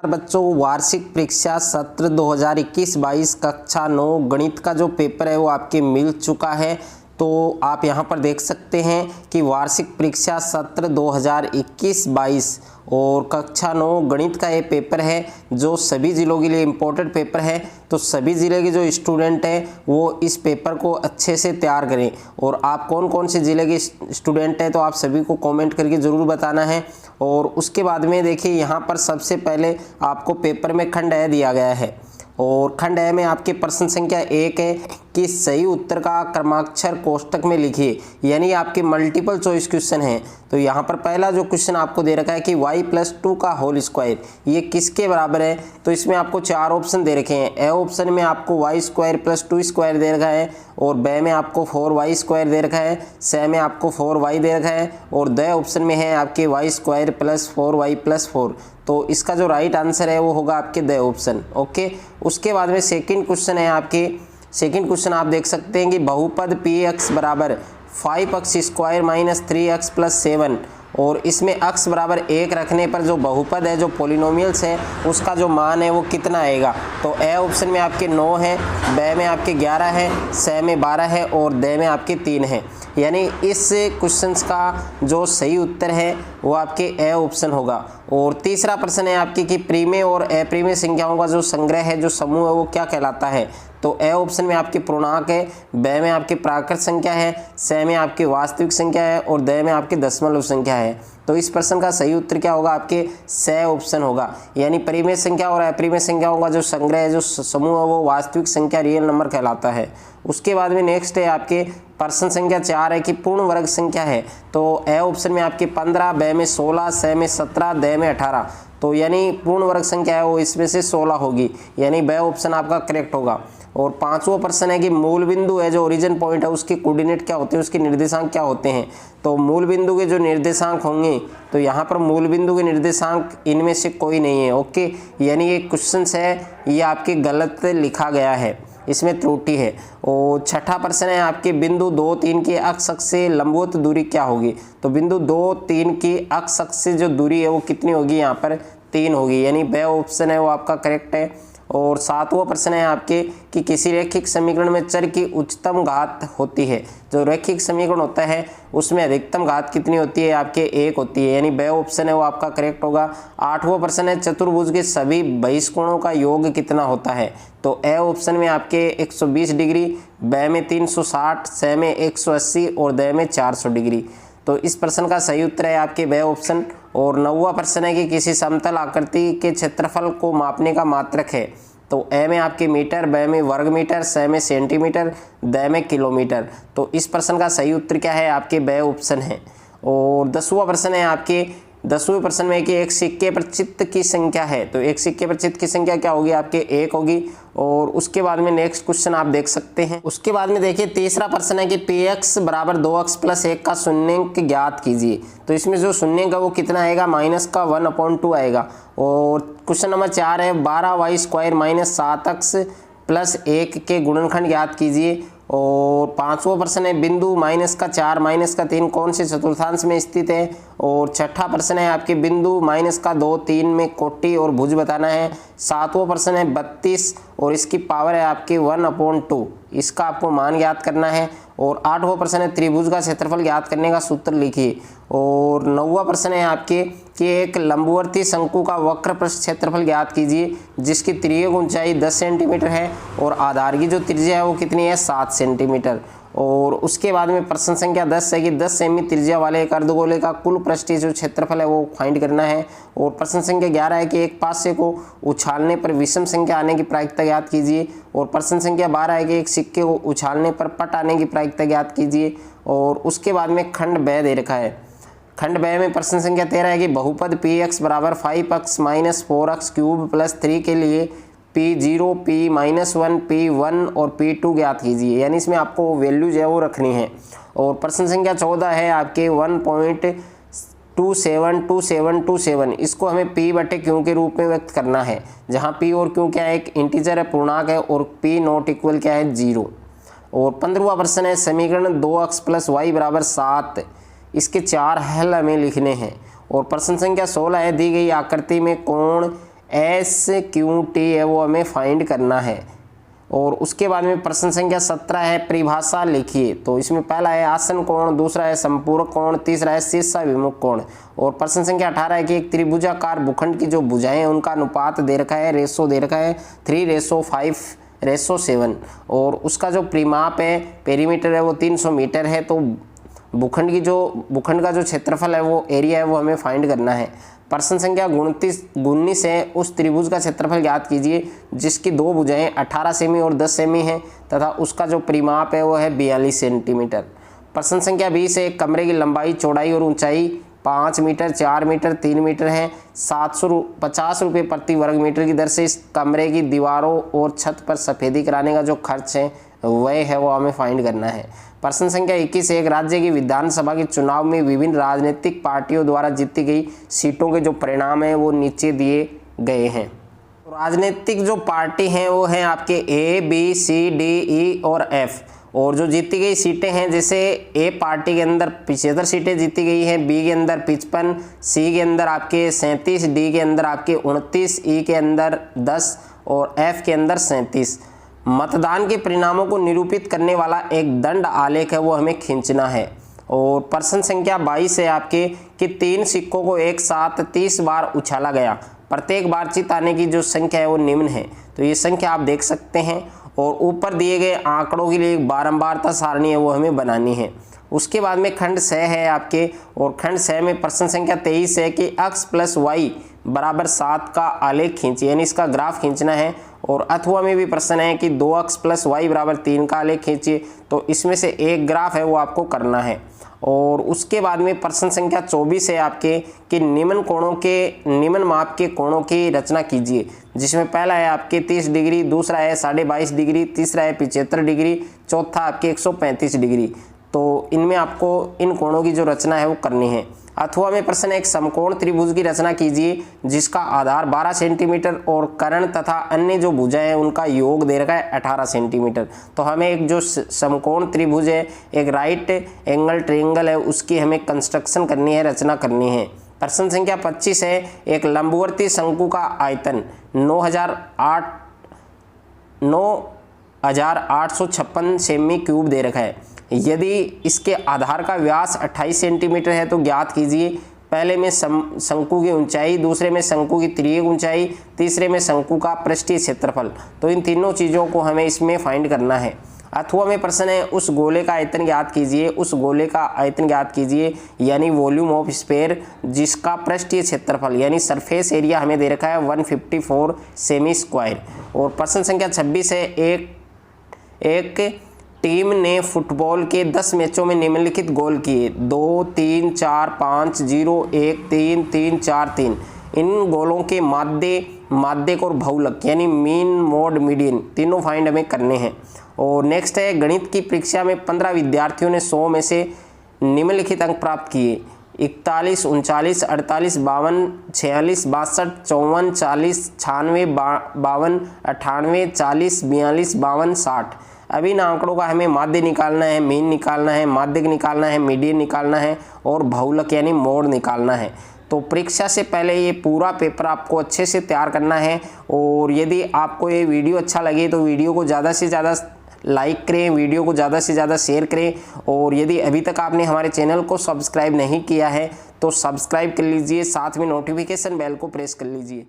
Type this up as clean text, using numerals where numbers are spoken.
बच्चों, वार्षिक परीक्षा सत्र 2021-22 कक्षा 9 गणित का जो पेपर है वो आपके मिल चुका है। तो आप यहाँ पर देख सकते हैं कि वार्षिक परीक्षा सत्र 2021-22 और कक्षा 9 गणित का ये पेपर है जो सभी ज़िलों के लिए इम्पोर्टेंट पेपर है। तो सभी ज़िले के जो स्टूडेंट हैं वो इस पेपर को अच्छे से तैयार करें। और आप कौन कौन से ज़िले के स्टूडेंट हैं तो आप सभी को कमेंट करके ज़रूर बताना है। और उसके बाद में देखिए यहाँ पर सबसे पहले आपको पेपर में खंड ए दिया गया है और खंड ए में आपके प्रश्न संख्या 1 है कि सही उत्तर का क्रमाक्षर कोष्टक में लिखिए, यानी आपके मल्टीपल चॉइस क्वेश्चन है। तो यहाँ पर पहला जो क्वेश्चन आपको दे रखा है कि y+2 का होल स्क्वायर ये किसके बराबर है। तो इसमें आपको 4 ऑप्शन दे रखे हैं। ए ऑप्शन में आपको y² + 2 स्क्वायर दे रखा है और बे में आपको 4y स्क्वायर दे रखा है, से में आपको 4y दे रखा है और द ऑप्शन में है आपके y² + 4y + 4। तो इसका जो राइट आंसर है वो होगा आपके द ऑप्शन। ओके, उसके बाद में सेकंड क्वेश्चन है आपके। सेकंड क्वेश्चन आप देख सकते हैं कि बहुपद px बराबर 5x² - 3x + 7 और इसमें x बराबर 1 रखने पर जो बहुपद है, जो पॉलिनोमियल्स है, उसका जो मान है वो कितना आएगा। तो ए ऑप्शन में आपके 9 है, बे में आपके 11 है, से में 12 है और द में आपके 3 है। यानी इस क्वेश्चंस का जो सही उत्तर है वो आपके ए ऑप्शन होगा। और तीसरा प्रश्न है आपके कि प्रीमेय और अप्रीमेय संख्याओं का जो संग्रह है, जो समूह है, वो क्या कहलाता है। तो ए ऑप्शन में आपके पूर्णांक है, बे में आपके प्राकृत संख्या है, से में आपकी वास्तविक संख्या है और द में आपके दशमलव संख्या है। तो इस प्रश्न का सही उत्तर क्या होगा, आपके से ऑप्शन होगा। यानी परिमेय संख्या और अप्रिमेय संख्याओं का जो संग्रह है, जो समूह है, वो वास्तविक संख्या रियल नंबर कहलाता है। उसके बाद में नेक्स्ट है आपके प्रश्न संख्या 4 है कि पूर्ण वर्ग संख्या है। तो ए ऑप्शन में आपके 15, बे में 16, से में 17, द में 18। तो यानी पूर्ण वर्ग संख्या है वो इसमें से 16 होगी, यानी बे ऑप्शन आपका करेक्ट होगा। और पांचवा प्रश्न है कि मूल बिंदु है, जो ओरिजिन पॉइंट है, उसके कोऑर्डिनेट क्या होते हैं, उसके निर्देशांक क्या होते हैं। तो मूल बिंदु के जो निर्देशांक होंगे, तो यहाँ पर मूल बिंदु के निर्देशांक इनमें से कोई नहीं है। ओके, यानी ये क्वेश्चन है ये आपके गलत लिखा गया है, इसमें त्रुटि है। और छठा प्रश्न है आपके बिंदु 2, 3 की अक्ष से लंबवत दूरी क्या होगी। तो बिंदु 2, 3 की अक्ष से जो दूरी है वो कितनी होगी, यहाँ पर 3 होगी, यानी बे ऑप्शन है वो आपका करेक्ट है। और सातवां प्रश्न है आपके कि किसी रैखिक समीकरण में चर की उच्चतम घात होती है। जो रैखिक समीकरण होता है उसमें अधिकतम घात कितनी होती है, आपके 1 होती है, यानी बे ऑप्शन है वो आपका करेक्ट होगा। आठवां प्रश्न है चतुर्भुज के सभी बहिष्कोणों का योग कितना होता है। तो ए ऑप्शन में आपके 120 डिग्री, बे में 360, से में 180 और द में 400 डिग्री। तो इस प्रश्न का सही उत्तर है आपके बे ऑप्शन। और 9वां प्रश्न है कि किसी समतल आकृति के क्षेत्रफल को मापने का मात्रक है। तो ए में आपके मीटर, बे में वर्ग मीटर, से में सेंटीमीटर, द में किलोमीटर। तो इस प्रश्न का सही उत्तर क्या है, आपके बे ऑप्शन है। और 10वां प्रश्न है आपके 10वें प्रश्न में कि एक सिक्के पर चित्त की संख्या है। तो एक सिक्के पर चित्त की संख्या क्या होगी, आपके 1 होगी। और उसके बाद में नेक्स्ट क्वेश्चन आप देख सकते हैं। उसके बाद में देखिए तीसरा प्रश्न है कि px बराबर 2x + 1 का शून्यंक ज्ञात कीजिए। तो इसमें जो शून्यंक है वो कितना आएगा, -1/2 आएगा। और क्वेश्चन नंबर 4 है 12y² - 7x + 1 के गुणनखंड ज्ञात कीजिए। और पांचवा प्रश्न है बिंदु -4 - 3 कौन से चतुर्थांश में स्थित है। और छठा प्रश्न है आपके बिंदु -2, 3 में कोटि और भुज बताना है। सातवां प्रश्न है 32 और इसकी पावर है आपके 1/2, इसका आपको मान ज्ञात करना है। और आठवां प्रश्न है त्रिभुज का क्षेत्रफल ज्ञात करने का सूत्र लिखिए। और 9वां प्रश्न है आपके कि एक लंबवर्ती शंकु का वक्र पृष्ठ क्षेत्रफल ज्ञात कीजिए जिसकी तिर्यक ऊंचाई 10 सेंटीमीटर है और आधार की जो त्रिज्या है वो कितनी है, 7 सेंटीमीटर। और उसके बाद में प्रश्न संख्या 10 है कि 10 सेमी त्रिज्या वाले एक अर्धगोले का कुल पृष्ठीय जो क्षेत्रफल है वो फाइंड करना है। और प्रश्न संख्या 11 है कि एक पासे को उछालने पर विषम संख्या आने की प्रायिकता ज्ञात कीजिए। और प्रश्न संख्या 12 है कि एक सिक्के को उछालने पर पट आने की प्रायिकता ज्ञात कीजिए। और उसके बाद में खंड बे दे रखा है। खंड बे में प्रश्न संख्या 13 है कि बहुपद px बराबर 5x - 4x³ + 3 के लिए P0, P-1, P1 और P2 ज्ञात कीजिए। यानी इसमें आपको वैल्यूज है वो रखनी है। और प्रश्न संख्या 14 है आपके 1.272727, इसको हमें P/Q के रूप में व्यक्त करना है, जहाँ P और Q क्या है, एक इंटीजर है, पूर्णांक है, और P ≠ क्या है, 0। और 15वां प्रश्न है समीकरण 2x + y = 7, इसके 4 हल हमें लिखने हैं। और प्रश्न संख्या 16 है दी गई आकृति में कोण SQT है वो हमें फाइंड करना है। और उसके बाद में प्रश्न संख्या 17 है, परिभाषा लिखिए। तो इसमें पहला है आसन कोण, दूसरा है संपूरक कोण, तीसरा है शीर्षाभिमुख कोण। और प्रश्न संख्या 18 है कि एक त्रिभुजाकार भूखंड की जो भुजाएं हैं उनका अनुपात दे रखा है, रेशो दे रखा है 3:5:7। और उसका जो परिमाप है, पेरीमीटर है वो 300 मीटर है। तो भूखंड का जो क्षेत्रफल है वो एरिया है वो हमें फाइंड करना है। प्रश्न संख्या 19 है, उस त्रिभुज का क्षेत्रफल ज्ञात कीजिए जिसकी दो भुजाएं 18 सेमी और 10 सेमी हैं तथा उसका जो परिमाप है वो है 42 सेंटीमीटर। प्रश्न संख्या 20 है, कमरे की लंबाई, चौड़ाई और ऊंचाई 5 मीटर, 4 मीटर, 3 मीटर है। 750 रुपये प्रति वर्ग मीटर की दर से इस कमरे की दीवारों और छत पर सफेदी कराने का जो खर्च है वह है वो हमें फाइंड करना है। प्रश्न संख्या 21 है, एक राज्य की विधानसभा के चुनाव में विभिन्न राजनीतिक पार्टियों द्वारा जीती गई सीटों के जो परिणाम है वो नीचे दिए गए हैं। राजनीतिक जो पार्टी हैं वो हैं आपके A, B, C, D, E और F। और जो जीती गई सीटें हैं, जैसे A पार्टी के अंदर 75 सीटें जीती गई हैं, B के अंदर 55, C के अंदर आपके 37, D के अंदर आपके 29, E के अंदर 10 और F के अंदर 37। मतदान के परिणामों को निरूपित करने वाला एक दंड आलेख है वो हमें खींचना है। और प्रश्न संख्या 22 है आपके कि 3 सिक्कों को एक साथ 30 बार उछाला गया, प्रत्येक बार चित आने की जो संख्या है वो निम्न है। तो ये संख्या आप देख सकते हैं। और ऊपर दिए गए आंकड़ों के लिए बारंबारता सारणी है वो हमें बनानी है। उसके बाद में खंड 6 है आपके, और खंड 6 में प्रश्न संख्या 23 है कि x + y = 7 का आलेख खींचिए, यानी इसका ग्राफ खींचना है। और अथवा में भी प्रश्न है कि 2x + y = 3 का आलेख खींचिए। तो इसमें से एक ग्राफ है वो आपको करना है। और उसके बाद में प्रश्न संख्या 24 है आपके कि निम्न माप के कोणों की रचना कीजिए, जिसमें पहला है आपके 30 डिग्री, दूसरा है 22.5 डिग्री, तीसरा है 75 डिग्री, चौथा आपके 135 डिग्री। तो इनमें आपको इन कोणों की जो रचना है वो करनी है। अथवा में प्रश्न है, एक समकोण त्रिभुज की रचना कीजिए जिसका आधार 12 सेंटीमीटर और कर्ण तथा अन्य जो भुजाएं हैं उनका योग दे रखा है 18 सेंटीमीटर। तो हमें एक जो समकोण त्रिभुज है, एक राइट एंगल ट्रायंगल है, उसकी हमें कंस्ट्रक्शन करनी है, रचना करनी है। प्रश्न संख्या 25 है, एक लंबवर्ती शंकु का आयतन 9,856 सेमी क्यूब दे रखा है। यदि इसके आधार का व्यास 28 सेंटीमीटर है तो ज्ञात कीजिए पहले में शंकु की ऊंचाई, दूसरे में शंकु की तिर्यक ऊंचाई, तीसरे में शंकु का पृष्ठीय क्षेत्रफल। तो इन तीनों चीज़ों को हमें इसमें फाइंड करना है। अथवा में प्रश्न है, उस गोले का आयतन ज्ञात कीजिए, उस गोले का आयतन ज्ञात कीजिए यानी वॉल्यूम ऑफ स्फीयर, जिसका पृष्ठीय क्षेत्रफल यानी सरफेस एरिया हमें दे रखा है 154 सेमी स्क्वायर। और प्रश्न संख्या 26 है, एक टीम ने फुटबॉल के 10 मैचों में निम्नलिखित गोल किए 2, 3, 4, 5, 0, 1, 3, 3, 4, 3। इन गोलों के माध्यक और बहुलक यानी मीन, मोड, मीडियन तीनों फाइंड हमें करने हैं। और नेक्स्ट है, गणित की परीक्षा में 15 विद्यार्थियों ने 100 में से निम्नलिखित अंक प्राप्त किए 41, 39, 48, 52, 46, 62, 54, 40, 96, 52, 98, 40, 42, 52, 60। अब इन आंकड़ों का हमें माध्य निकालना है, मीन निकालना है, माध्यक निकालना है, मीडियन निकालना है और बहुलक यानी मोड निकालना है। तो परीक्षा से पहले ये पूरा पेपर आपको अच्छे से तैयार करना है। और यदि आपको ये वीडियो अच्छा लगे तो वीडियो को ज़्यादा से ज़्यादा लाइक करें, वीडियो को ज़्यादा से ज़्यादा शेयर करें। और यदि अभी तक आपने हमारे चैनल को सब्सक्राइब नहीं किया है तो सब्सक्राइब कर लीजिए, साथ में नोटिफिकेशन बेल को प्रेस कर लीजिए।